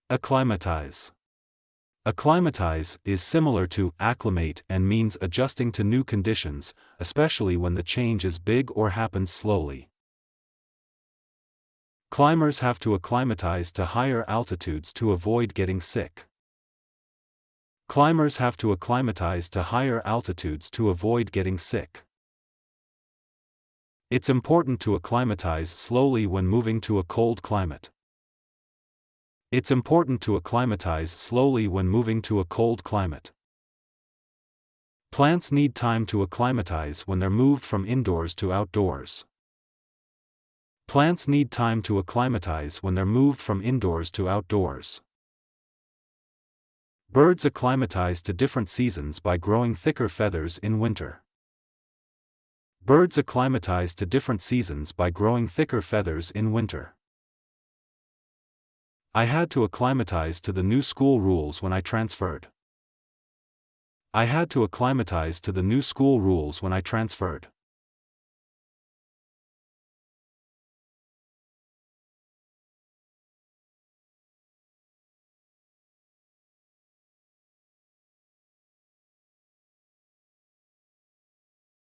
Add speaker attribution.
Speaker 1: Acclimatize. Acclimatize is similar to acclimate and means adjusting to new conditions, especially when the change is big or happens slowly. Climbers have to acclimatize to higher altitudes to avoid getting sick. Climbers have to acclimatize to higher altitudes to avoid getting sick. It's important to acclimatize slowly when moving to a cold climate. It's important to acclimatize slowly when moving to a cold climate. Plants need time to acclimatize when they're moved from indoors to outdoors. Plants need time to acclimatize when they're moved from indoors to outdoors. Birds acclimatize to different seasons by growing thicker feathers in winter. Birds acclimatize to different seasons by growing thicker feathers in winter. I had to acclimatize to the new school rules when I transferred. I had to acclimatize to the new school rules when I transferred.